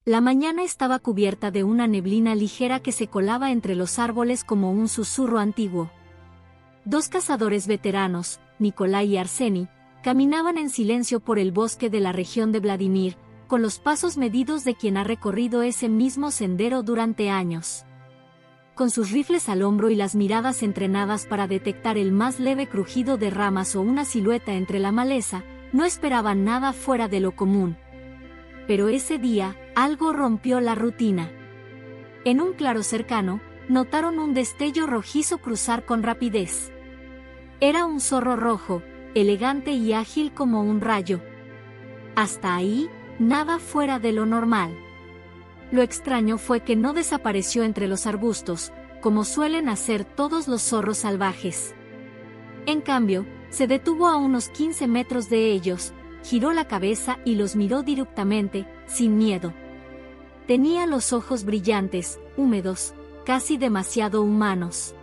La mañana estaba cubierta de una neblina ligera que se colaba entre los árboles como un susurro antiguo. Dos cazadores veteranos, Nikolai y Arseni, caminaban en silencio por el bosque de la región de Vladimir, con los pasos medidos de quien ha recorrido ese mismo sendero durante años. Con sus rifles al hombro y las miradas entrenadas para detectar el más leve crujido de ramas o una silueta entre la maleza, no esperaban nada fuera de lo común. Pero ese día, algo rompió la rutina. En un claro cercano, notaron un destello rojizo cruzar con rapidez. Era un zorro rojo, elegante y ágil como un rayo. Hasta ahí, nada fuera de lo normal. Lo extraño fue que no desapareció entre los arbustos, como suelen hacer todos los zorros salvajes. En cambio, se detuvo a unos 15 metros de ellos, giró la cabeza y los miró directamente, sin miedo. Tenía los ojos brillantes, húmedos, casi demasiado humanos.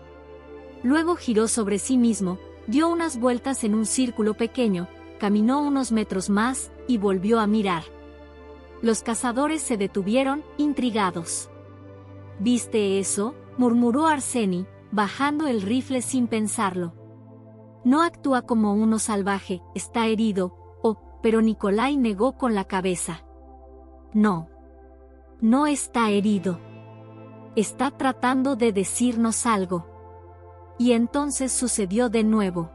Luego giró sobre sí mismo, dio unas vueltas en un círculo pequeño, caminó unos metros más y volvió a mirar. Los cazadores se detuvieron, intrigados. ¿Viste eso?, murmuró Arseni, bajando el rifle sin pensarlo. No actúa como uno salvaje, está herido, pero Nikolai negó con la cabeza. No. No está herido. Está tratando de decirnos algo. Y entonces sucedió de nuevo.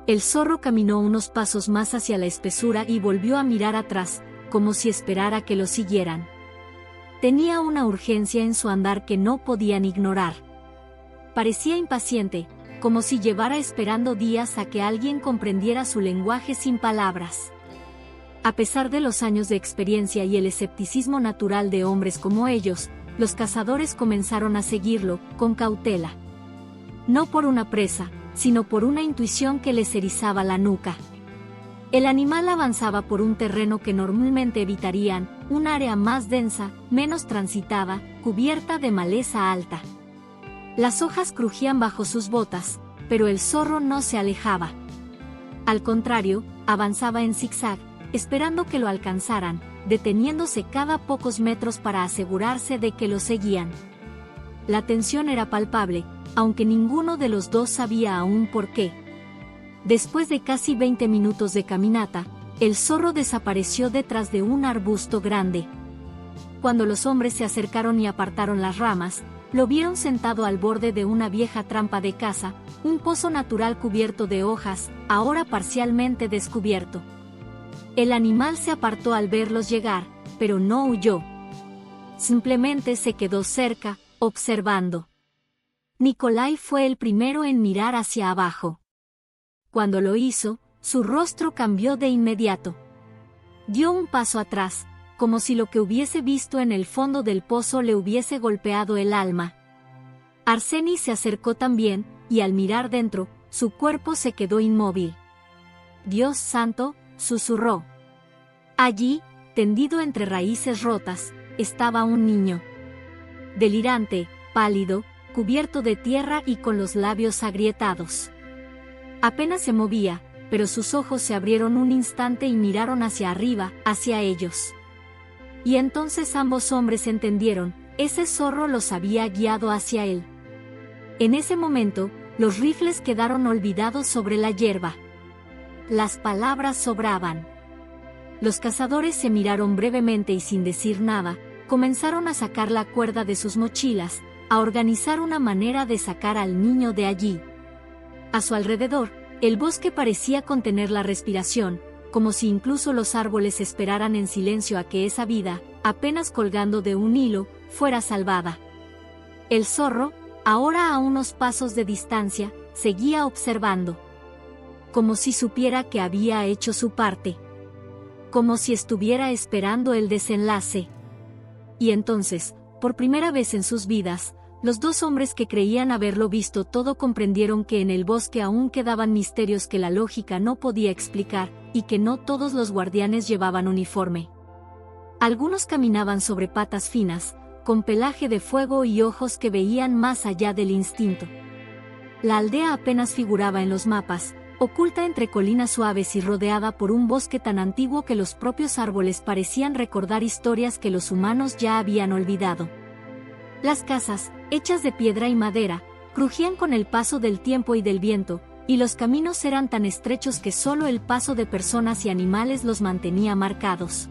El zorro caminó unos pasos más hacia la espesura y volvió a mirar atrás, como si esperara que lo siguieran. Tenía una urgencia en su andar que no podían ignorar. Parecía impaciente, como si llevara esperando días a que alguien comprendiera su lenguaje sin palabras. A pesar de los años de experiencia y el escepticismo natural de hombres como ellos, los cazadores comenzaron a seguirlo, con cautela. No por una presa, sino por una intuición que les erizaba la nuca. El animal avanzaba por un terreno que normalmente evitarían, un área más densa, menos transitada, cubierta de maleza alta. Las hojas crujían bajo sus botas, pero el zorro no se alejaba. Al contrario, avanzaba en zigzag, esperando que lo alcanzaran, deteniéndose cada pocos metros para asegurarse de que lo seguían. La tensión era palpable, aunque ninguno de los dos sabía aún por qué. Después de casi 20 minutos de caminata, el zorro desapareció detrás de un arbusto grande. Cuando los hombres se acercaron y apartaron las ramas, lo vieron sentado al borde de una vieja trampa de caza, un pozo natural cubierto de hojas, ahora parcialmente descubierto. El animal se apartó al verlos llegar, pero no huyó. Simplemente se quedó cerca, observando. Nikolai fue el primero en mirar hacia abajo. Cuando lo hizo, su rostro cambió de inmediato. Dio un paso atrás, como si lo que hubiese visto en el fondo del pozo le hubiese golpeado el alma. Arseni se acercó también, y al mirar dentro, su cuerpo se quedó inmóvil. «Dios santo», susurró. Allí, tendido entre raíces rotas, estaba un niño. Delirante, pálido, cubierto de tierra y con los labios agrietados. Apenas se movía, pero sus ojos se abrieron un instante y miraron hacia arriba, hacia ellos. Y entonces ambos hombres entendieron, ese zorro los había guiado hacia él. En ese momento, los rifles quedaron olvidados sobre la hierba. Las palabras sobraban. Los cazadores se miraron brevemente y sin decir nada, comenzaron a sacar la cuerda de sus mochilas, a organizar una manera de sacar al niño de allí. A su alrededor, el bosque parecía contener la respiración, como si incluso los árboles esperaran en silencio a que esa vida, apenas colgando de un hilo, fuera salvada. El zorro, ahora a unos pasos de distancia, seguía observando. Como si supiera que había hecho su parte. Como si estuviera esperando el desenlace. Y entonces, por primera vez en sus vidas, los dos hombres que creían haberlo visto todo comprendieron que en el bosque aún quedaban misterios que la lógica no podía explicar, y que no todos los guardianes llevaban uniforme. Algunos caminaban sobre patas finas, con pelaje de fuego y ojos que veían más allá del instinto. La aldea apenas figuraba en los mapas, oculta entre colinas suaves y rodeada por un bosque tan antiguo que los propios árboles parecían recordar historias que los humanos ya habían olvidado. Las casas, hechas de piedra y madera, crujían con el paso del tiempo y del viento, y los caminos eran tan estrechos que solo el paso de personas y animales los mantenía marcados.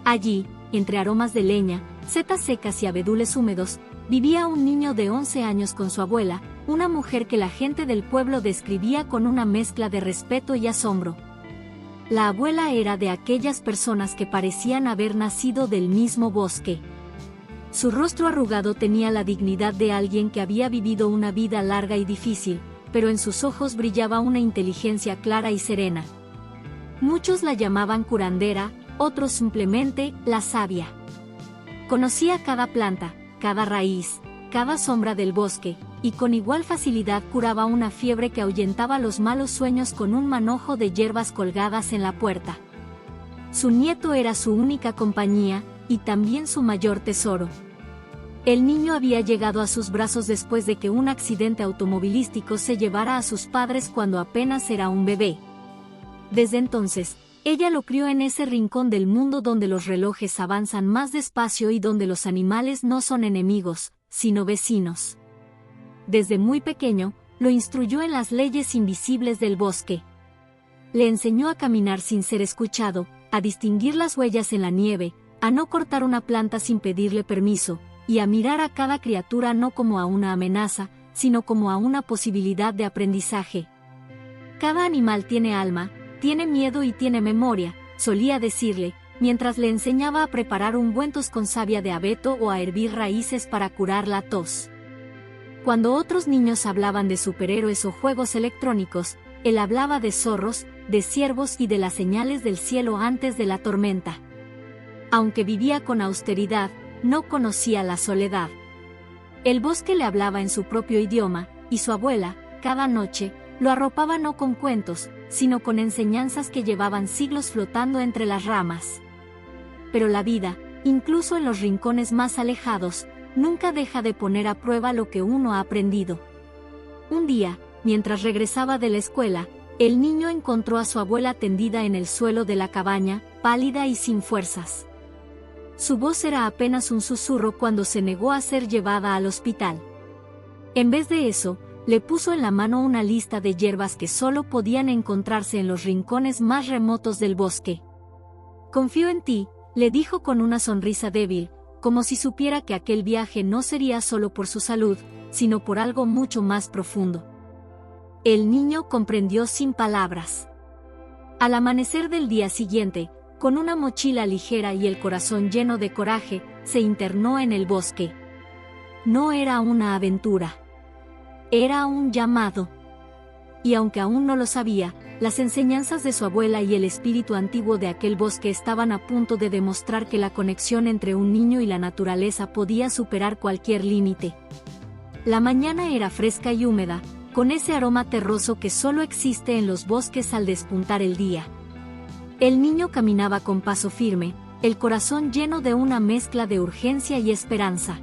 Allí, entre aromas de leña, setas secas y abedules húmedos, vivía un niño de 11 años con su abuela, una mujer que la gente del pueblo describía con una mezcla de respeto y asombro. La abuela era de aquellas personas que parecían haber nacido del mismo bosque. Su rostro arrugado tenía la dignidad de alguien que había vivido una vida larga y difícil, pero en sus ojos brillaba una inteligencia clara y serena. Muchos la llamaban curandera, otros simplemente la sabia. Conocía cada planta, cada raíz, cada sombra del bosque, y con igual facilidad curaba una fiebre que ahuyentaba los malos sueños con un manojo de hierbas colgadas en la puerta. Su nieto era su única compañía, y también su mayor tesoro. El niño había llegado a sus brazos después de que un accidente automovilístico se llevara a sus padres cuando apenas era un bebé. Desde entonces, ella lo crió en ese rincón del mundo donde los relojes avanzan más despacio y donde los animales no son enemigos, sino vecinos. Desde muy pequeño, lo instruyó en las leyes invisibles del bosque. Le enseñó a caminar sin ser escuchado, a distinguir las huellas en la nieve, a no cortar una planta sin pedirle permiso, y a mirar a cada criatura no como a una amenaza, sino como a una posibilidad de aprendizaje. Cada animal tiene alma, tiene miedo y tiene memoria, solía decirle, mientras le enseñaba a preparar un buen tos con savia de abeto o a hervir raíces para curar la tos. Cuando otros niños hablaban de superhéroes o juegos electrónicos, él hablaba de zorros, de ciervos y de las señales del cielo antes de la tormenta. Aunque vivía con austeridad, no conocía la soledad. El bosque le hablaba en su propio idioma, y su abuela, cada noche, lo arropaba no con cuentos, sino con enseñanzas que llevaban siglos flotando entre las ramas. Pero la vida, incluso en los rincones más alejados, nunca deja de poner a prueba lo que uno ha aprendido. Un día, mientras regresaba de la escuela, el niño encontró a su abuela tendida en el suelo de la cabaña, pálida y sin fuerzas. Su voz era apenas un susurro cuando se negó a ser llevada al hospital. En vez de eso, le puso en la mano una lista de hierbas que solo podían encontrarse en los rincones más remotos del bosque. «Confío en ti», le dijo con una sonrisa débil, como si supiera que aquel viaje no sería solo por su salud, sino por algo mucho más profundo. El niño comprendió sin palabras. Al amanecer del día siguiente, con una mochila ligera y el corazón lleno de coraje, se internó en el bosque. No era una aventura. Era un llamado. Y aunque aún no lo sabía, las enseñanzas de su abuela y el espíritu antiguo de aquel bosque estaban a punto de demostrar que la conexión entre un niño y la naturaleza podía superar cualquier límite. La mañana era fresca y húmeda, con ese aroma terroso que solo existe en los bosques al despuntar el día. El niño caminaba con paso firme, el corazón lleno de una mezcla de urgencia y esperanza.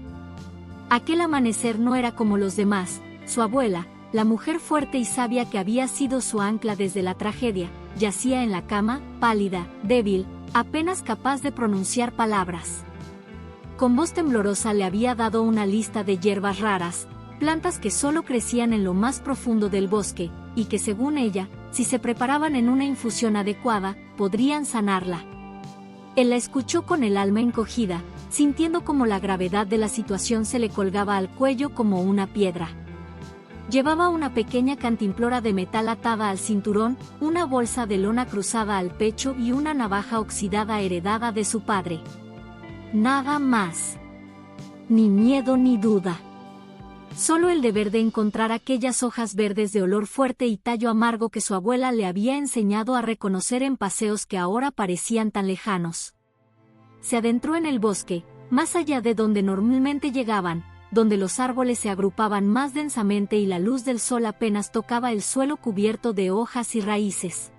Aquel amanecer no era como los demás. Su abuela, la mujer fuerte y sabia que había sido su ancla desde la tragedia, yacía en la cama, pálida, débil, apenas capaz de pronunciar palabras. Con voz temblorosa le había dado una lista de hierbas raras, plantas que solo crecían en lo más profundo del bosque, y que según ella, si se preparaban en una infusión adecuada, podrían sanarla. Él la escuchó con el alma encogida, sintiendo como la gravedad de la situación se le colgaba al cuello como una piedra. Llevaba una pequeña cantimplora de metal atada al cinturón, una bolsa de lona cruzada al pecho y una navaja oxidada heredada de su padre. Nada más. Ni miedo ni duda. Solo el deber de encontrar aquellas hojas verdes de olor fuerte y tallo amargo que su abuela le había enseñado a reconocer en paseos que ahora parecían tan lejanos. Se adentró en el bosque, más allá de donde normalmente llegaban, donde los árboles se agrupaban más densamente y la luz del sol apenas tocaba el suelo cubierto de hojas y raíces.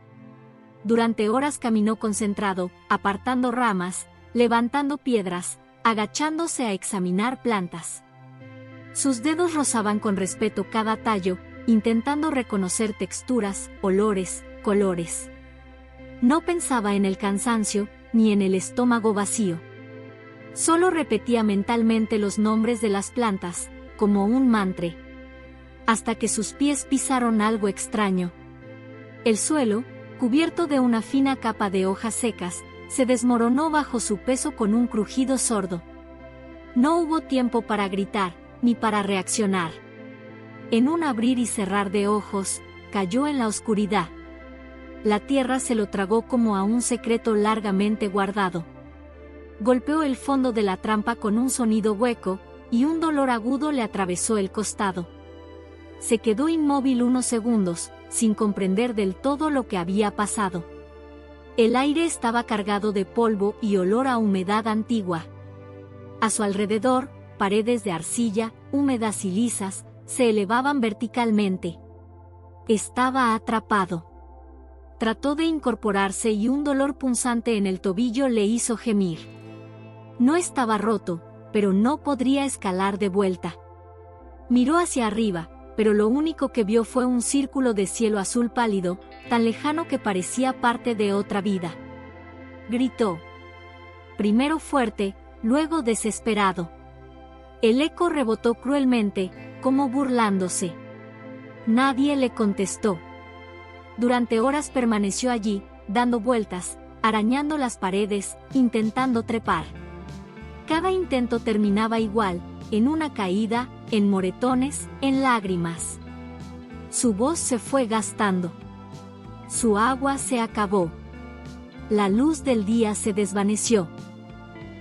Durante horas caminó concentrado, apartando ramas, levantando piedras, agachándose a examinar plantas. Sus dedos rozaban con respeto cada tallo, intentando reconocer texturas, olores, colores. No pensaba en el cansancio, ni en el estómago vacío. Solo repetía mentalmente los nombres de las plantas, como un mantra. Hasta que sus pies pisaron algo extraño. El suelo, cubierto de una fina capa de hojas secas, se desmoronó bajo su peso con un crujido sordo. No hubo tiempo para gritar, ni para reaccionar. En un abrir y cerrar de ojos, cayó en la oscuridad. La tierra se lo tragó como a un secreto largamente guardado. Golpeó el fondo de la trampa con un sonido hueco, y un dolor agudo le atravesó el costado. Se quedó inmóvil unos segundos, sin comprender del todo lo que había pasado. El aire estaba cargado de polvo y olor a humedad antigua. A su alrededor, paredes de arcilla, húmedas y lisas, se elevaban verticalmente. Estaba atrapado. Trató de incorporarse y un dolor punzante en el tobillo le hizo gemir. No estaba roto, pero no podría escalar de vuelta. Miró hacia arriba, pero lo único que vio fue un círculo de cielo azul pálido, tan lejano que parecía parte de otra vida. Gritó. Primero fuerte, luego desesperado. El eco rebotó cruelmente, como burlándose. Nadie le contestó. Durante horas permaneció allí, dando vueltas, arañando las paredes, intentando trepar. Cada intento terminaba igual, en una caída, en moretones, en lágrimas. Su voz se fue gastando. Su agua se acabó. La luz del día se desvaneció.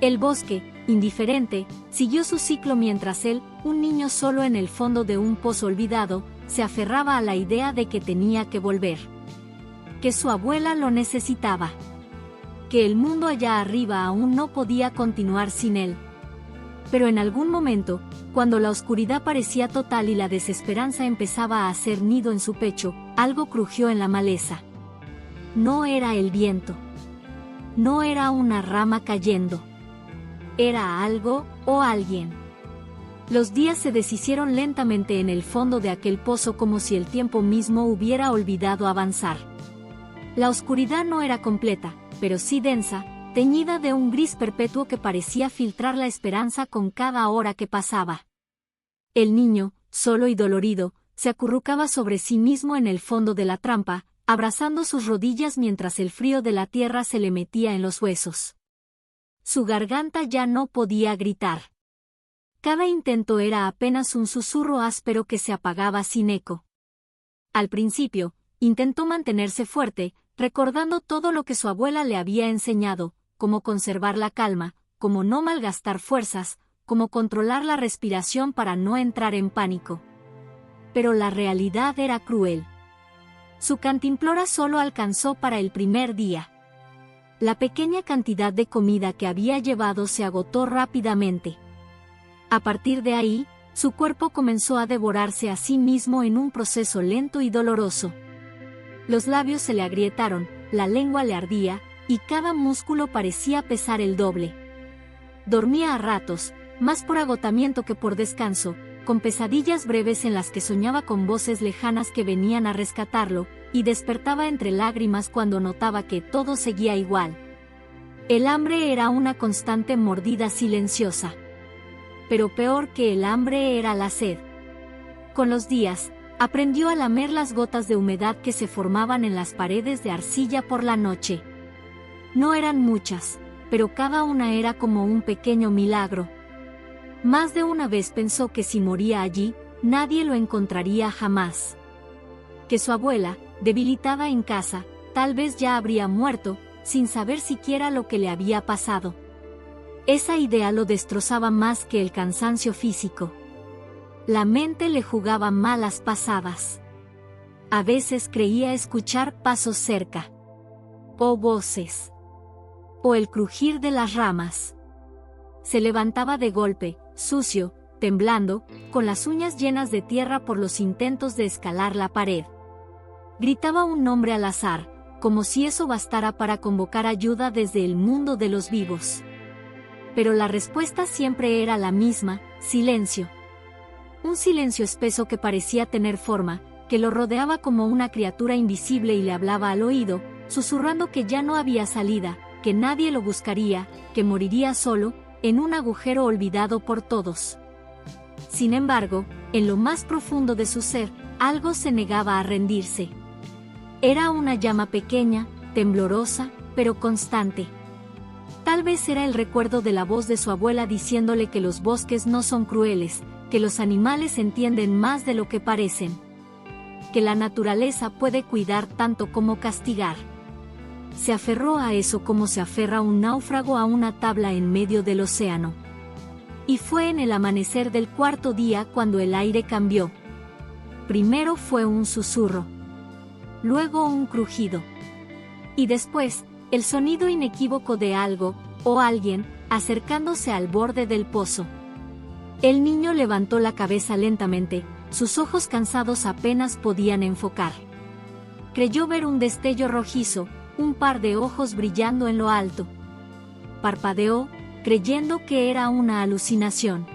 El bosque, indiferente, siguió su ciclo mientras él, un niño solo en el fondo de un pozo olvidado, se aferraba a la idea de que tenía que volver. Que su abuela lo necesitaba. Que el mundo allá arriba aún no podía continuar sin él. Pero en algún momento, cuando la oscuridad parecía total y la desesperanza empezaba a hacer nido en su pecho, algo crujió en la maleza. No era el viento. No era una rama cayendo. Era algo, o alguien. Los días se deshicieron lentamente en el fondo de aquel pozo como si el tiempo mismo hubiera olvidado avanzar. La oscuridad no era completa, pero sí densa, teñida de un gris perpetuo que parecía filtrar la esperanza con cada hora que pasaba. El niño, solo y dolorido, se acurrucaba sobre sí mismo en el fondo de la trampa, abrazando sus rodillas mientras el frío de la tierra se le metía en los huesos. Su garganta ya no podía gritar. Cada intento era apenas un susurro áspero que se apagaba sin eco. Al principio, intentó mantenerse fuerte, recordando todo lo que su abuela le había enseñado, cómo conservar la calma, cómo no malgastar fuerzas, cómo controlar la respiración para no entrar en pánico. Pero la realidad era cruel. Su cantimplora solo alcanzó para el primer día. La pequeña cantidad de comida que había llevado se agotó rápidamente. A partir de ahí, su cuerpo comenzó a devorarse a sí mismo en un proceso lento y doloroso. Los labios se le agrietaron, la lengua le ardía, y cada músculo parecía pesar el doble. Dormía a ratos, más por agotamiento que por descanso, con pesadillas breves en las que soñaba con voces lejanas que venían a rescatarlo, y despertaba entre lágrimas cuando notaba que todo seguía igual. El hambre era una constante mordida silenciosa. Pero peor que el hambre era la sed. Con los días, aprendió a lamer las gotas de humedad que se formaban en las paredes de arcilla por la noche. No eran muchas, pero cada una era como un pequeño milagro. Más de una vez pensó que si moría allí, nadie lo encontraría jamás. Que su abuela, debilitada en casa, tal vez ya habría muerto, sin saber siquiera lo que le había pasado. Esa idea lo destrozaba más que el cansancio físico. La mente le jugaba malas pasadas. A veces creía escuchar pasos cerca. O voces. O el crujir de las ramas. Se levantaba de golpe, sucio, temblando, con las uñas llenas de tierra por los intentos de escalar la pared. Gritaba un nombre al azar, como si eso bastara para convocar ayuda desde el mundo de los vivos. Pero la respuesta siempre era la misma: silencio. Un silencio espeso que parecía tener forma, que lo rodeaba como una criatura invisible y le hablaba al oído, susurrando que ya no había salida, que nadie lo buscaría, que moriría solo, en un agujero olvidado por todos. Sin embargo, en lo más profundo de su ser, algo se negaba a rendirse. Era una llama pequeña, temblorosa, pero constante. Tal vez era el recuerdo de la voz de su abuela diciéndole que los bosques no son crueles, que los animales entienden más de lo que parecen, que la naturaleza puede cuidar tanto como castigar. Se aferró a eso como se aferra un náufrago a una tabla en medio del océano. Y fue en el amanecer del cuarto día cuando el aire cambió. Primero fue un susurro, luego un crujido, y después, el sonido inequívoco de algo, o alguien, acercándose al borde del pozo. El niño levantó la cabeza lentamente, sus ojos cansados apenas podían enfocar. Creyó ver un destello rojizo, un par de ojos brillando en lo alto. Parpadeó, creyendo que era una alucinación.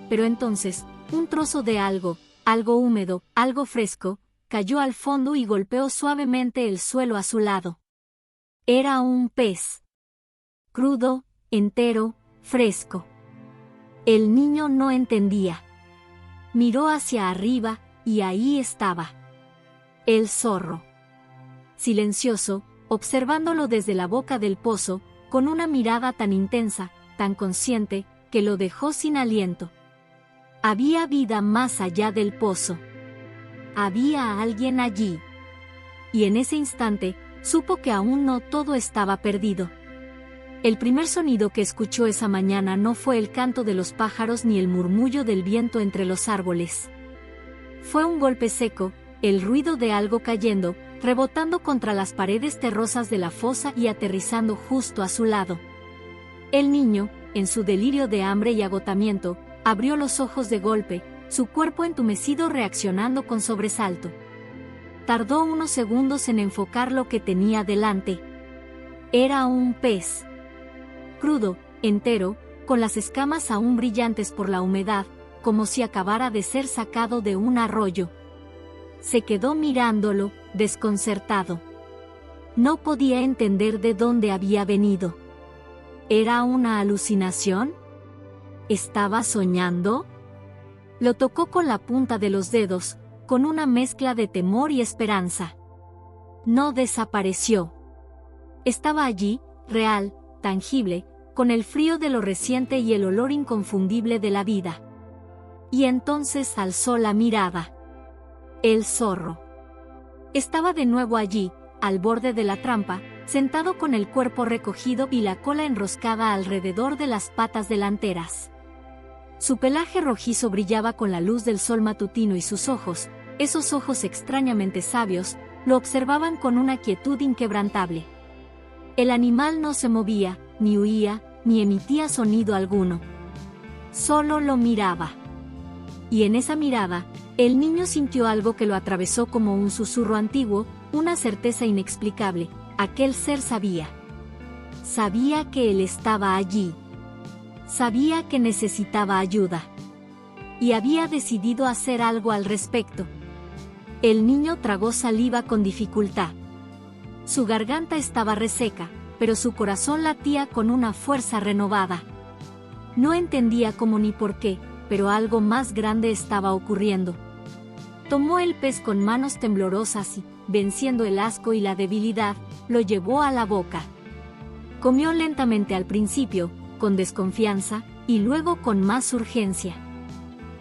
Pero entonces, un trozo de algo húmedo, algo fresco, cayó al fondo y golpeó suavemente el suelo a su lado. Era un pez. Crudo, entero, fresco. El niño no entendía. Miró hacia arriba, y ahí estaba. El zorro. Silencioso, observándolo desde la boca del pozo, con una mirada tan intensa, tan consciente, que lo dejó sin aliento. Había vida más allá del pozo. Había alguien allí. Y en ese instante, supo que aún no todo estaba perdido. El primer sonido que escuchó esa mañana no fue el canto de los pájaros ni el murmullo del viento entre los árboles. Fue un golpe seco, el ruido de algo cayendo, rebotando contra las paredes terrosas de la fosa y aterrizando justo a su lado. El niño, en su delirio de hambre y agotamiento, abrió los ojos de golpe, su cuerpo entumecido reaccionando con sobresalto. Tardó unos segundos en enfocar lo que tenía delante. Era un pez. Crudo, entero, con las escamas aún brillantes por la humedad, como si acabara de ser sacado de un arroyo. Se quedó mirándolo, desconcertado. No podía entender de dónde había venido. ¿Era una alucinación? ¿Estaba soñando? Lo tocó con la punta de los dedos, con una mezcla de temor y esperanza. No desapareció. Estaba allí, real, tangible, con el frío de lo reciente y el olor inconfundible de la vida. Y entonces alzó la mirada. El zorro. Estaba de nuevo allí, al borde de la trampa, sentado con el cuerpo recogido y la cola enroscada alrededor de las patas delanteras. Su pelaje rojizo brillaba con la luz del sol matutino y sus ojos, esos ojos extrañamente sabios, lo observaban con una quietud inquebrantable. El animal no se movía, ni huía, ni emitía sonido alguno. Solo lo miraba. Y en esa mirada, el niño sintió algo que lo atravesó como un susurro antiguo, una certeza inexplicable. Aquel ser sabía. Sabía que él estaba allí. Sabía que necesitaba ayuda. Y había decidido hacer algo al respecto. El niño tragó saliva con dificultad. Su garganta estaba reseca, pero su corazón latía con una fuerza renovada. No entendía cómo ni por qué, pero algo más grande estaba ocurriendo. Tomó el pez con manos temblorosas y, venciendo el asco y la debilidad, lo llevó a la boca. Comió lentamente al principio, con desconfianza, y luego con más urgencia.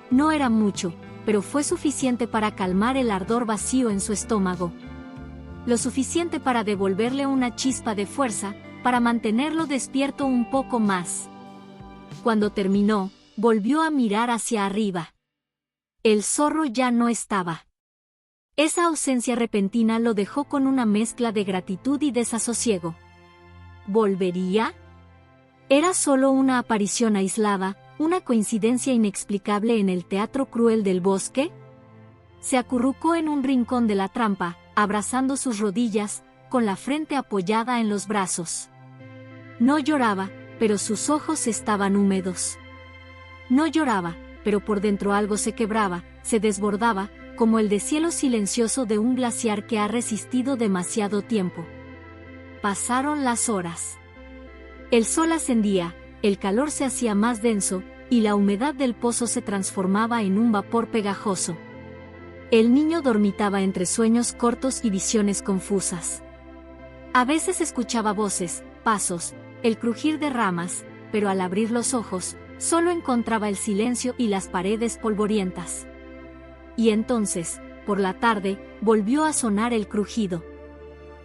No era mucho, pero fue suficiente para calmar el ardor vacío en su estómago. Lo suficiente para devolverle una chispa de fuerza, para mantenerlo despierto un poco más. Cuando terminó, volvió a mirar hacia arriba. El zorro ya no estaba. Esa ausencia repentina lo dejó con una mezcla de gratitud y desasosiego. ¿Volvería? ¿Era solo una aparición aislada, una coincidencia inexplicable en el teatro cruel del bosque? Se acurrucó en un rincón de la trampa, abrazando sus rodillas, con la frente apoyada en los brazos. No lloraba, pero sus ojos estaban húmedos. No lloraba, pero por dentro algo se quebraba, se desbordaba, como el deshielo silencioso de un glaciar que ha resistido demasiado tiempo. Pasaron las horas. El sol ascendía, el calor se hacía más denso, y la humedad del pozo se transformaba en un vapor pegajoso. El niño dormitaba entre sueños cortos y visiones confusas. A veces escuchaba voces, pasos, el crujir de ramas, pero al abrir los ojos, solo encontraba el silencio y las paredes polvorientas. Y entonces, por la tarde, volvió a sonar el crujido.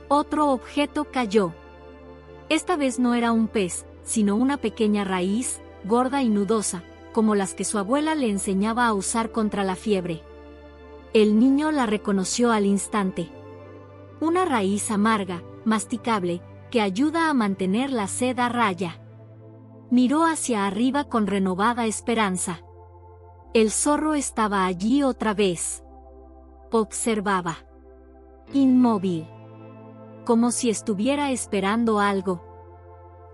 Otro objeto cayó. Esta vez no era un pez, sino una pequeña raíz, gorda y nudosa, como las que su abuela le enseñaba a usar contra la fiebre. El niño la reconoció al instante. Una raíz amarga, masticable, que ayuda a mantener la sed a raya. Miró hacia arriba con renovada esperanza. El zorro estaba allí otra vez. Observaba. Inmóvil. Como si estuviera esperando algo.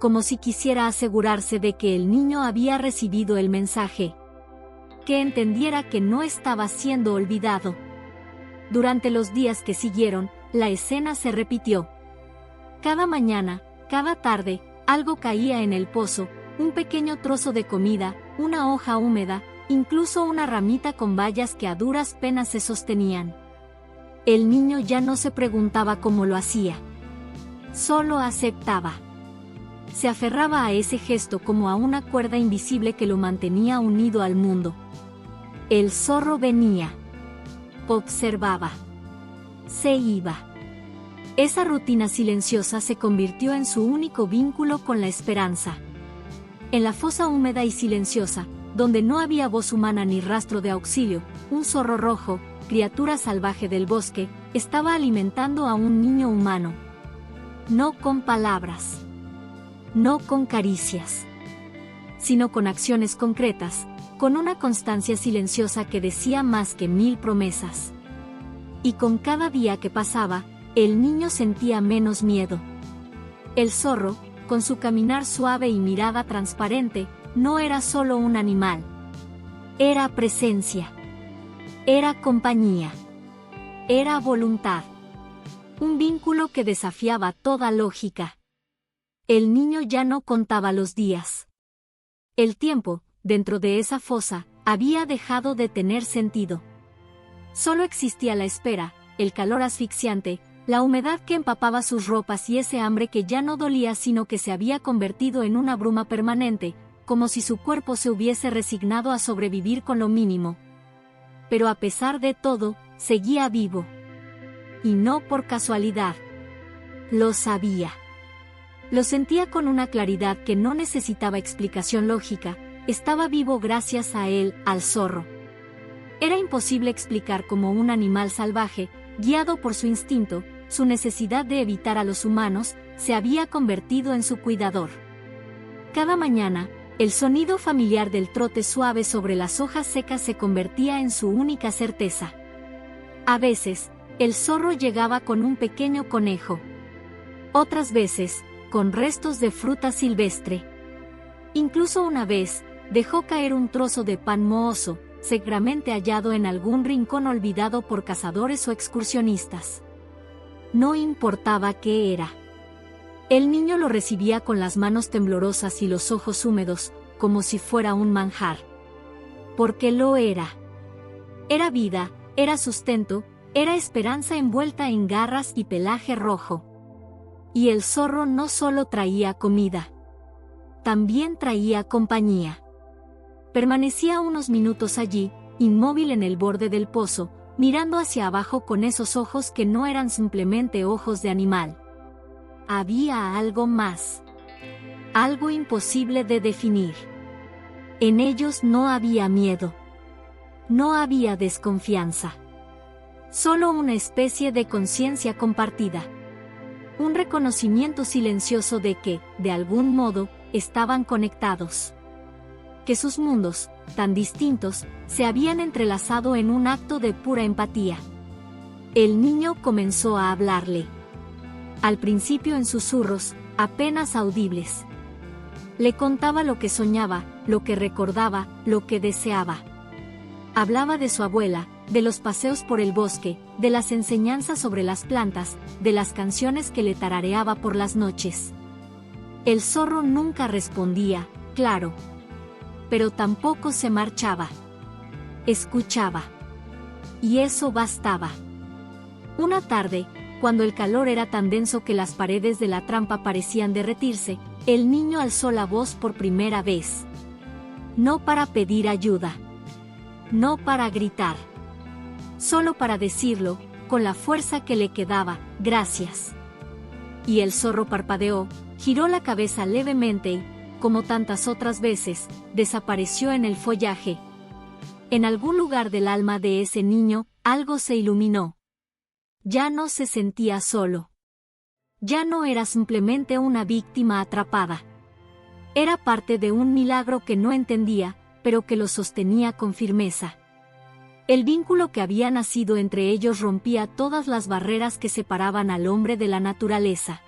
Como si quisiera asegurarse de que el niño había recibido el mensaje. Que entendiera que no estaba siendo olvidado. Durante los días que siguieron, la escena se repitió. Cada mañana, cada tarde, algo caía en el pozo, un pequeño trozo de comida, una hoja húmeda, incluso una ramita con bayas que a duras penas se sostenían. El niño ya no se preguntaba cómo lo hacía. Solo aceptaba. Se aferraba a ese gesto como a una cuerda invisible que lo mantenía unido al mundo. El zorro venía. Observaba. Se iba. Esa rutina silenciosa se convirtió en su único vínculo con la esperanza. En la fosa húmeda y silenciosa, donde no había voz humana ni rastro de auxilio, un zorro rojo, criatura salvaje del bosque, estaba alimentando a un niño humano. No con palabras. No con caricias. Sino con acciones concretas, con una constancia silenciosa que decía más que 1000 promesas. Y con cada día que pasaba, el niño sentía menos miedo. El zorro, con su caminar suave y mirada transparente, no era solo un animal. Era presencia. Era compañía. Era voluntad. Un vínculo que desafiaba toda lógica. El niño ya no contaba los días. El tiempo, dentro de esa fosa, había dejado de tener sentido. Solo existía la espera, el calor asfixiante, la humedad que empapaba sus ropas y ese hambre que ya no dolía sino que se había convertido en una bruma permanente, como si su cuerpo se hubiese resignado a sobrevivir con lo mínimo. Pero a pesar de todo, seguía vivo. Y no por casualidad. Lo sabía. Lo sentía con una claridad que no necesitaba explicación lógica, estaba vivo gracias a él, al zorro. Era imposible explicar cómo un animal salvaje, guiado por su instinto, su necesidad de evitar a los humanos, se había convertido en su cuidador. Cada mañana, el sonido familiar del trote suave sobre las hojas secas se convertía en su única certeza. A veces, el zorro llegaba con un pequeño conejo. Otras veces, con restos de fruta silvestre. Incluso una vez, dejó caer un trozo de pan mohoso, seguramente hallado en algún rincón olvidado por cazadores o excursionistas. No importaba qué era. El niño lo recibía con las manos temblorosas y los ojos húmedos, como si fuera un manjar. Porque lo era. Era vida, era sustento, era esperanza envuelta en garras y pelaje rojo. Y el zorro no solo traía comida. También traía compañía. Permanecía unos minutos allí, inmóvil en el borde del pozo, mirando hacia abajo con esos ojos que no eran simplemente ojos de animal. Había algo más. Algo imposible de definir. En ellos no había miedo. No había desconfianza. Solo una especie de conciencia compartida. Un reconocimiento silencioso de que, de algún modo, estaban conectados. Que sus mundos, tan distintos, se habían entrelazado en un acto de pura empatía. El niño comenzó a hablarle. Al principio en susurros, apenas audibles. Le contaba lo que soñaba, lo que recordaba, lo que deseaba. Hablaba de su abuela, de los paseos por el bosque, de las enseñanzas sobre las plantas, de las canciones que le tarareaba por las noches. El zorro nunca respondía, claro. Pero tampoco se marchaba. Escuchaba. Y eso bastaba. Una tarde, cuando el calor era tan denso que las paredes de la trampa parecían derretirse, el niño alzó la voz por primera vez. No para pedir ayuda. No para gritar. Solo para decirlo, con la fuerza que le quedaba, gracias. Y el zorro parpadeó, giró la cabeza levemente y, como tantas otras veces, desapareció en el follaje. En algún lugar del alma de ese niño, algo se iluminó. Ya no se sentía solo. Ya no era simplemente una víctima atrapada. Era parte de un milagro que no entendía, pero que lo sostenía con firmeza. El vínculo que había nacido entre ellos rompía todas las barreras que separaban al hombre de la naturaleza.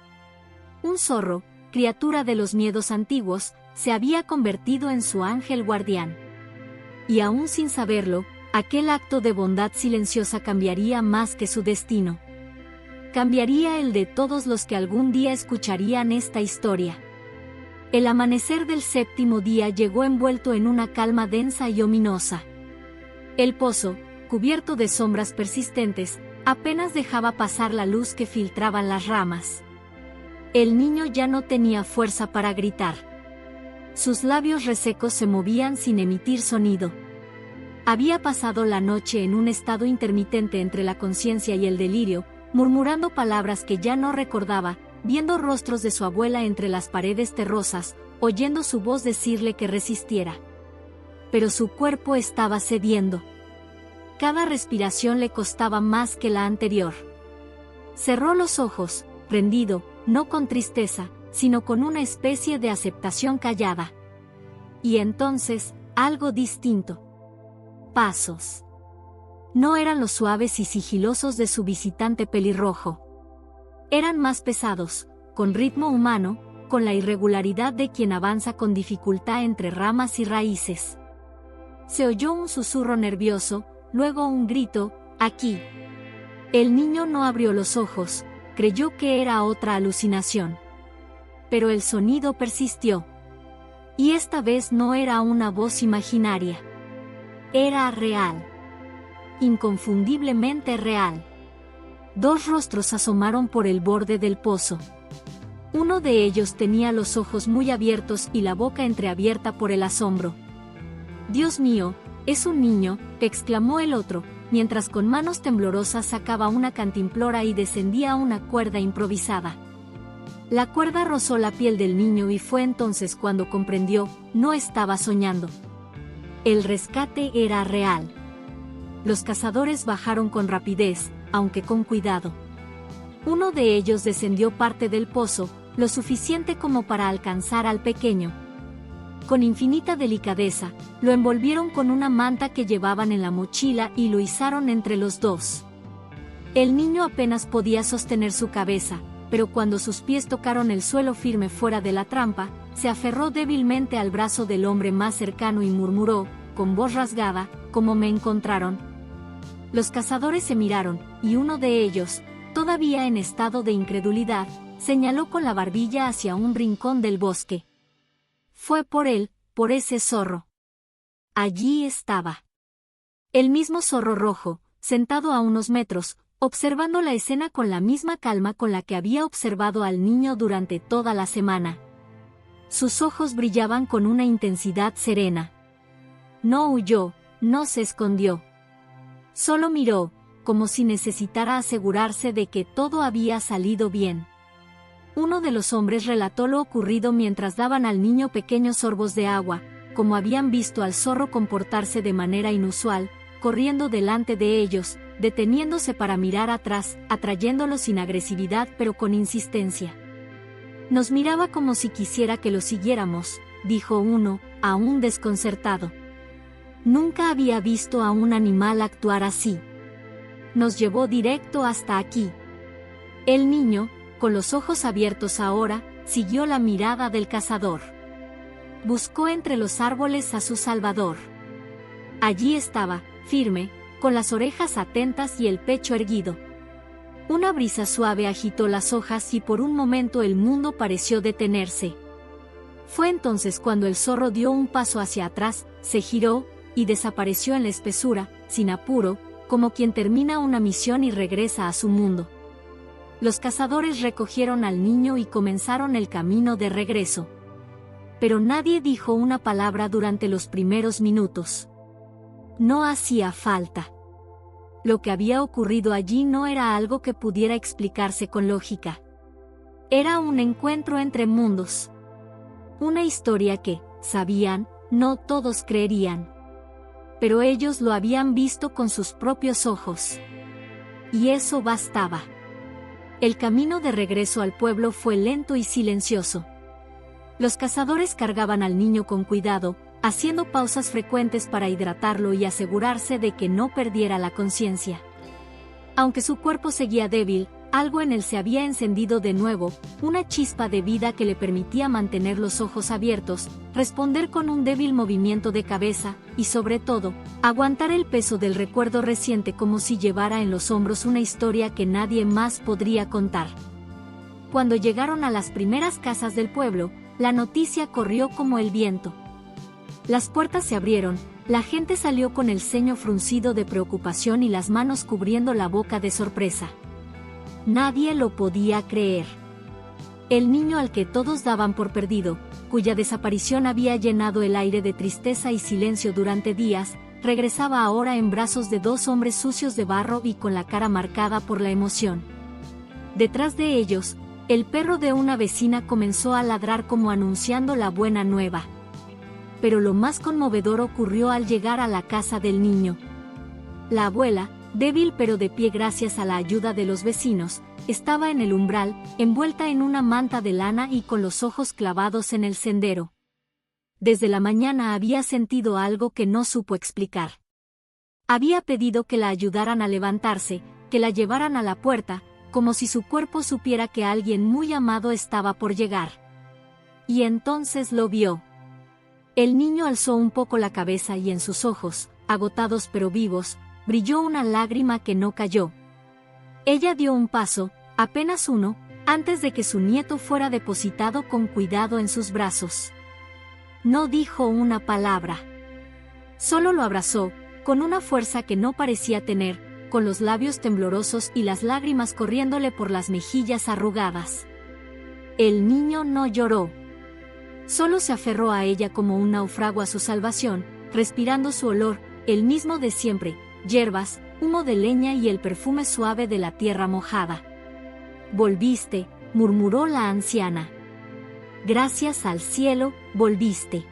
Un zorro, criatura de los miedos antiguos, se había convertido en su ángel guardián. Y aún sin saberlo, aquel acto de bondad silenciosa cambiaría más que su destino. Cambiaría el de todos los que algún día escucharían esta historia. El amanecer del séptimo día llegó envuelto en una calma densa y ominosa. El pozo, cubierto de sombras persistentes, apenas dejaba pasar la luz que filtraban las ramas. El niño ya no tenía fuerza para gritar. Sus labios resecos se movían sin emitir sonido. Había pasado la noche en un estado intermitente entre la conciencia y el delirio, murmurando palabras que ya no recordaba, viendo rostros de su abuela entre las paredes terrosas, oyendo su voz decirle que resistiera. Pero su cuerpo estaba cediendo. Cada respiración le costaba más que la anterior. Cerró los ojos, rendido, no con tristeza, sino con una especie de aceptación callada. Y entonces, algo distinto. Pasos. No eran los suaves y sigilosos de su visitante pelirrojo. Eran más pesados, con ritmo humano, con la irregularidad de quien avanza con dificultad entre ramas y raíces. Se oyó un susurro nervioso, luego un grito, «aquí». El niño no abrió los ojos, creyó que era otra alucinación. Pero el sonido persistió. Y esta vez no era una voz imaginaria. Era real. Inconfundiblemente real. Dos rostros asomaron por el borde del pozo. Uno de ellos tenía los ojos muy abiertos y la boca entreabierta por el asombro. «Dios mío, es un niño», exclamó el otro, mientras con manos temblorosas sacaba una cantimplora y descendía una cuerda improvisada. La cuerda rozó la piel del niño y fue entonces cuando comprendió, no estaba soñando. El rescate era real. Los cazadores bajaron con rapidez, aunque con cuidado. Uno de ellos descendió parte del pozo, lo suficiente como para alcanzar al pequeño. Con infinita delicadeza, lo envolvieron con una manta que llevaban en la mochila y lo izaron entre los dos. El niño apenas podía sostener su cabeza, pero cuando sus pies tocaron el suelo firme fuera de la trampa, se aferró débilmente al brazo del hombre más cercano y murmuró, con voz rasgada, «¿Cómo me encontraron?». Los cazadores se miraron, y uno de ellos, todavía en estado de incredulidad, señaló con la barbilla hacia un rincón del bosque. Fue por él, por ese zorro. Allí estaba. El mismo zorro rojo, sentado a unos metros, observando la escena con la misma calma con la que había observado al niño durante toda la semana. Sus ojos brillaban con una intensidad serena. No huyó, no se escondió. Solo miró, como si necesitara asegurarse de que todo había salido bien. Uno de los hombres relató lo ocurrido mientras daban al niño pequeños sorbos de agua, como habían visto al zorro comportarse de manera inusual, corriendo delante de ellos, deteniéndose para mirar atrás, atrayéndolo sin agresividad pero con insistencia. Nos miraba como si quisiera que lo siguiéramos, dijo uno, aún desconcertado. Nunca había visto a un animal actuar así. Nos llevó directo hasta aquí. El niño, con los ojos abiertos ahora, siguió la mirada del cazador. Buscó entre los árboles a su salvador. Allí estaba, firme, con las orejas atentas y el pecho erguido. Una brisa suave agitó las hojas y por un momento el mundo pareció detenerse. Fue entonces cuando el zorro dio un paso hacia atrás, se giró, y desapareció en la espesura, sin apuro, como quien termina una misión y regresa a su mundo. Los cazadores recogieron al niño y comenzaron el camino de regreso. Pero nadie dijo una palabra durante los primeros minutos. No hacía falta. Lo que había ocurrido allí no era algo que pudiera explicarse con lógica. Era un encuentro entre mundos. Una historia que, sabían, no todos creerían. Pero ellos lo habían visto con sus propios ojos. Y eso bastaba. El camino de regreso al pueblo fue lento y silencioso. Los cazadores cargaban al niño con cuidado, haciendo pausas frecuentes para hidratarlo y asegurarse de que no perdiera la conciencia. Aunque su cuerpo seguía débil, algo en él se había encendido de nuevo, una chispa de vida que le permitía mantener los ojos abiertos, responder con un débil movimiento de cabeza, y sobre todo, aguantar el peso del recuerdo reciente como si llevara en los hombros una historia que nadie más podría contar. Cuando llegaron a las primeras casas del pueblo, la noticia corrió como el viento. Las puertas se abrieron, la gente salió con el ceño fruncido de preocupación y las manos cubriendo la boca de sorpresa. Nadie lo podía creer. El niño al que todos daban por perdido, cuya desaparición había llenado el aire de tristeza y silencio durante días, regresaba ahora en brazos de dos hombres sucios de barro y con la cara marcada por la emoción. Detrás de ellos, el perro de una vecina comenzó a ladrar como anunciando la buena nueva. Pero lo más conmovedor ocurrió al llegar a la casa del niño. La abuela, débil pero de pie gracias a la ayuda de los vecinos, estaba en el umbral, envuelta en una manta de lana y con los ojos clavados en el sendero. Desde la mañana había sentido algo que no supo explicar. Había pedido que la ayudaran a levantarse, que la llevaran a la puerta, como si su cuerpo supiera que alguien muy amado estaba por llegar. Y entonces lo vio. El niño alzó un poco la cabeza y en sus ojos, agotados pero vivos, brilló una lágrima que no cayó. Ella dio un paso, apenas uno, antes de que su nieto fuera depositado con cuidado en sus brazos. No dijo una palabra. Solo lo abrazó, con una fuerza que no parecía tener, con los labios temblorosos y las lágrimas corriéndole por las mejillas arrugadas. El niño no lloró. Solo se aferró a ella como un náufrago a su salvación, respirando su olor, el mismo de siempre, hierbas, humo de leña y el perfume suave de la tierra mojada. «Volviste», murmuró la anciana. «Gracias al cielo, volviste».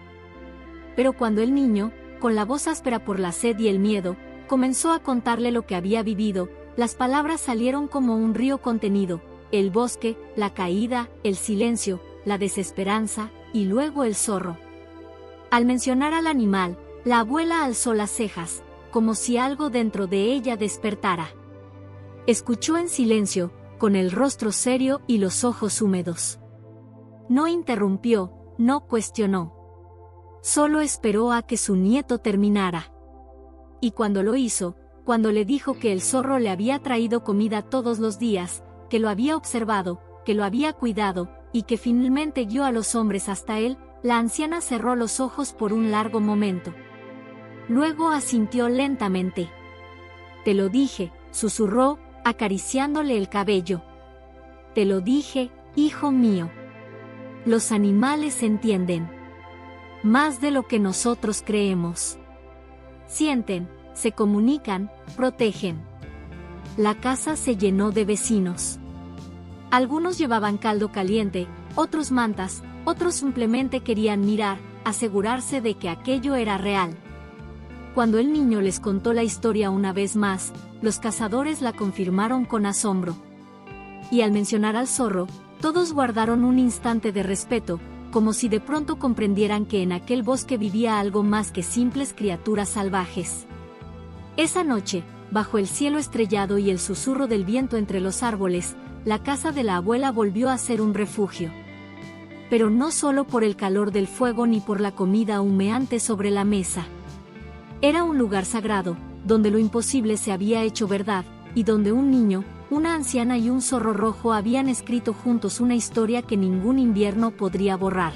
Pero cuando el niño, con la voz áspera por la sed y el miedo, comenzó a contarle lo que había vivido, las palabras salieron como un río contenido: el bosque, la caída, el silencio, la desesperanza, y luego el zorro. Al mencionar al animal, la abuela alzó las cejas, como si algo dentro de ella despertara. Escuchó en silencio, con el rostro serio y los ojos húmedos. No interrumpió, no cuestionó. Solo esperó a que su nieto terminara. Y cuando lo hizo, cuando le dijo que el zorro le había traído comida todos los días, que lo había observado, que lo había cuidado, y que finalmente guió a los hombres hasta él, la anciana cerró los ojos por un largo momento. Luego asintió lentamente. «Te lo dije», susurró, acariciándole el cabello. «Te lo dije, hijo mío. Los animales entienden. Más de lo que nosotros creemos. Sienten, se comunican, protegen». La casa se llenó de vecinos. Algunos llevaban caldo caliente, otros mantas, otros simplemente querían mirar, asegurarse de que aquello era real. Cuando el niño les contó la historia una vez más, los cazadores la confirmaron con asombro. Y al mencionar al zorro, todos guardaron un instante de respeto, como si de pronto comprendieran que en aquel bosque vivía algo más que simples criaturas salvajes. Esa noche, bajo el cielo estrellado y el susurro del viento entre los árboles, la casa de la abuela volvió a ser un refugio. Pero no solo por el calor del fuego ni por la comida humeante sobre la mesa. Era un lugar sagrado, donde lo imposible se había hecho verdad, y donde un niño, una anciana y un zorro rojo habían escrito juntos una historia que ningún invierno podría borrar.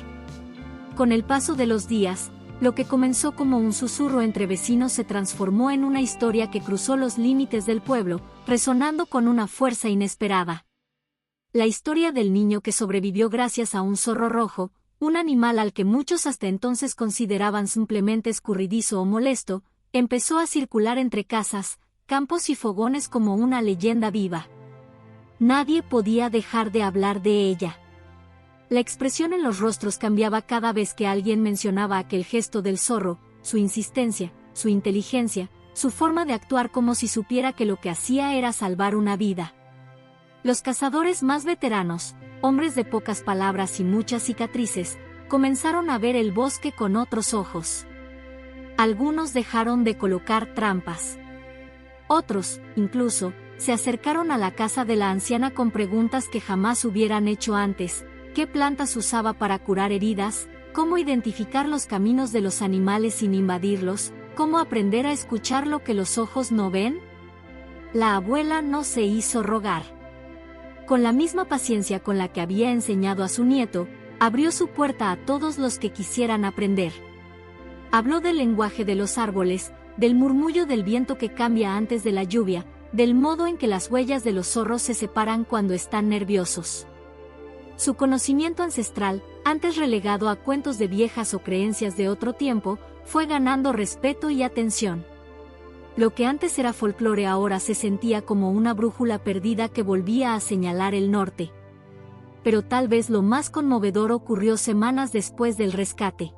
Con el paso de los días, lo que comenzó como un susurro entre vecinos se transformó en una historia que cruzó los límites del pueblo, resonando con una fuerza inesperada. La historia del niño que sobrevivió gracias a un zorro rojo, un animal al que muchos hasta entonces consideraban simplemente escurridizo o molesto, empezó a circular entre casas, campos y fogones como una leyenda viva. Nadie podía dejar de hablar de ella. La expresión en los rostros cambiaba cada vez que alguien mencionaba aquel gesto del zorro, su insistencia, su inteligencia, su forma de actuar como si supiera que lo que hacía era salvar una vida. Los cazadores más veteranos, hombres de pocas palabras y muchas cicatrices, comenzaron a ver el bosque con otros ojos. Algunos dejaron de colocar trampas. Otros, incluso, se acercaron a la casa de la anciana con preguntas que jamás hubieran hecho antes: ¿qué plantas usaba para curar heridas? ¿Cómo identificar los caminos de los animales sin invadirlos? ¿Cómo aprender a escuchar lo que los ojos no ven? La abuela no se hizo rogar. Con la misma paciencia con la que había enseñado a su nieto, abrió su puerta a todos los que quisieran aprender. Habló del lenguaje de los árboles, del murmullo del viento que cambia antes de la lluvia, del modo en que las huellas de los zorros se separan cuando están nerviosos. Su conocimiento ancestral, antes relegado a cuentos de viejas o creencias de otro tiempo, fue ganando respeto y atención. Lo que antes era folclore ahora se sentía como una brújula perdida que volvía a señalar el norte. Pero tal vez lo más conmovedor ocurrió semanas después del rescate.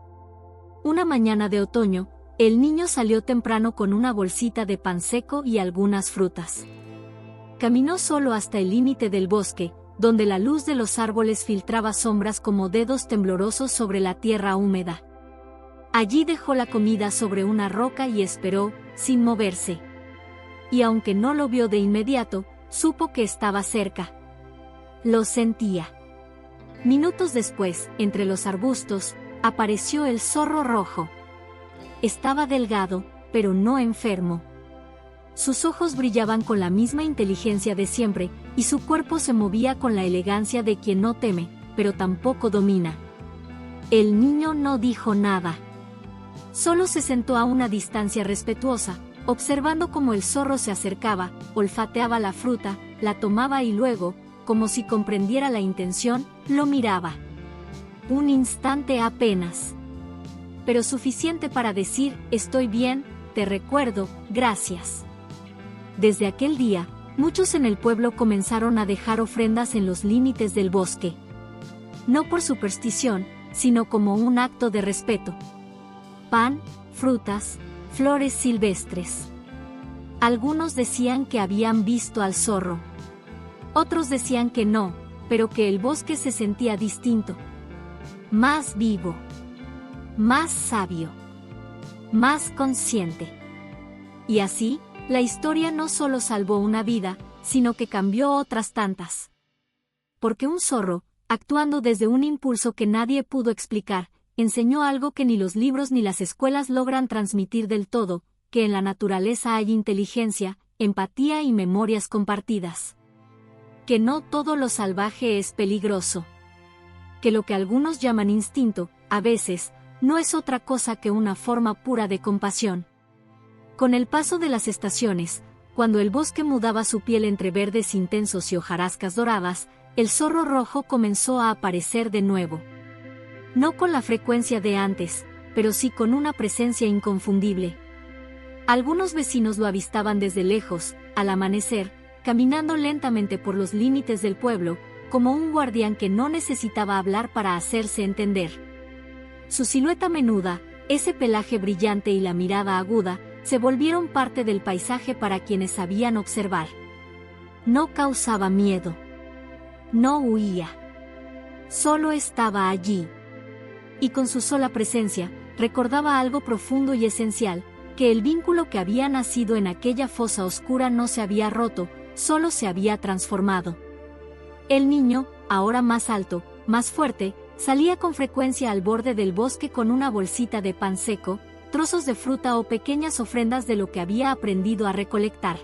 Una mañana de otoño, el niño salió temprano con una bolsita de pan seco y algunas frutas. Caminó solo hasta el límite del bosque, donde la luz de los árboles filtraba sombras como dedos temblorosos sobre la tierra húmeda. Allí dejó la comida sobre una roca y esperó, sin moverse. Y aunque no lo vio de inmediato, supo que estaba cerca. Lo sentía. Minutos después, entre los arbustos, apareció el zorro rojo. Estaba delgado, pero no enfermo. Sus ojos brillaban con la misma inteligencia de siempre, y su cuerpo se movía con la elegancia de quien no teme, pero tampoco domina. El niño no dijo nada. Solo se sentó a una distancia respetuosa, observando cómo el zorro se acercaba, olfateaba la fruta, la tomaba y luego, como si comprendiera la intención, lo miraba. Un instante apenas. Pero suficiente para decir: estoy bien, te recuerdo, gracias. Desde aquel día, muchos en el pueblo comenzaron a dejar ofrendas en los límites del bosque. No por superstición, sino como un acto de respeto. Pan, frutas, flores silvestres. Algunos decían que habían visto al zorro. Otros decían que no, pero que el bosque se sentía distinto. Más vivo. Más sabio. Más consciente. Y así, la historia no solo salvó una vida, sino que cambió otras tantas. Porque un zorro, actuando desde un impulso que nadie pudo explicar, enseñó algo que ni los libros ni las escuelas logran transmitir del todo: que en la naturaleza hay inteligencia, empatía y memorias compartidas. Que no todo lo salvaje es peligroso. Que lo que algunos llaman instinto, a veces, no es otra cosa que una forma pura de compasión. Con el paso de las estaciones, cuando el bosque mudaba su piel entre verdes intensos y hojarascas doradas, el zorro rojo comenzó a aparecer de nuevo. No con la frecuencia de antes, pero sí con una presencia inconfundible. Algunos vecinos lo avistaban desde lejos, al amanecer, caminando lentamente por los límites del pueblo, como un guardián que no necesitaba hablar para hacerse entender. Su silueta menuda, ese pelaje brillante y la mirada aguda, se volvieron parte del paisaje para quienes sabían observar. No causaba miedo. No huía. Solo estaba allí. Y con su sola presencia, recordaba algo profundo y esencial: que el vínculo que había nacido en aquella fosa oscura no se había roto, solo se había transformado. El niño, ahora más alto, más fuerte, salía con frecuencia al borde del bosque con una bolsita de pan seco, trozos de fruta o pequeñas ofrendas de lo que había aprendido a recolectar.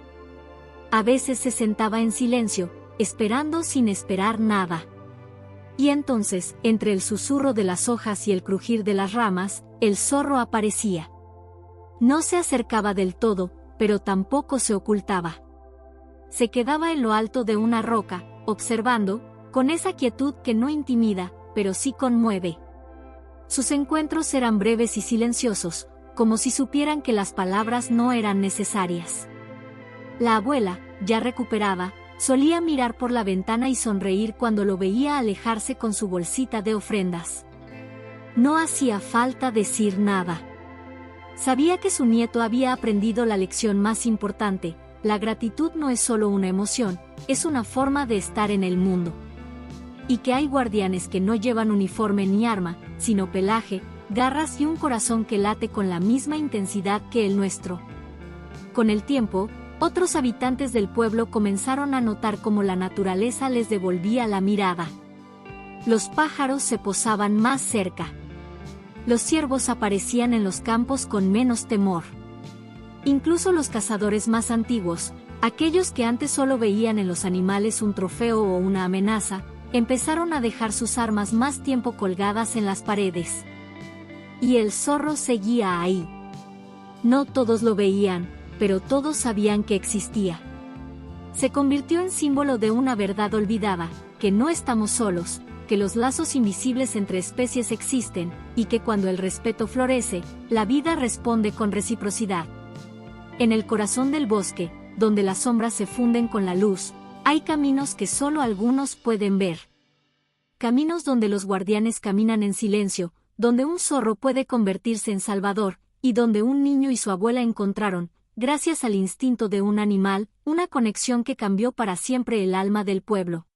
A veces se sentaba en silencio, esperando sin esperar nada. Y entonces, entre el susurro de las hojas y el crujir de las ramas, el zorro aparecía. No se acercaba del todo, pero tampoco se ocultaba. Se quedaba en lo alto de una roca, observando, con esa quietud que no intimida, pero sí conmueve. Sus encuentros eran breves y silenciosos, como si supieran que las palabras no eran necesarias. La abuela, ya recuperada, solía mirar por la ventana y sonreír cuando lo veía alejarse con su bolsita de ofrendas. No hacía falta decir nada. Sabía que su nieto había aprendido la lección más importante: la gratitud no es solo una emoción, es una forma de estar en el mundo. Y que hay guardianes que no llevan uniforme ni arma, sino pelaje, garras y un corazón que late con la misma intensidad que el nuestro. Con el tiempo, otros habitantes del pueblo comenzaron a notar cómo la naturaleza les devolvía la mirada. Los pájaros se posaban más cerca. Los ciervos aparecían en los campos con menos temor. Incluso los cazadores más antiguos, aquellos que antes solo veían en los animales un trofeo o una amenaza, empezaron a dejar sus armas más tiempo colgadas en las paredes. Y el zorro seguía ahí. No todos lo veían, pero todos sabían que existía. Se convirtió en símbolo de una verdad olvidada, que no estamos solos, que los lazos invisibles entre especies existen, y que cuando el respeto florece, la vida responde con reciprocidad. En el corazón del bosque, donde las sombras se funden con la luz, hay caminos que solo algunos pueden ver. Caminos donde los guardianes caminan en silencio, donde un zorro puede convertirse en salvador, y donde un niño y su abuela encontraron, gracias al instinto de un animal, una conexión que cambió para siempre el alma del pueblo.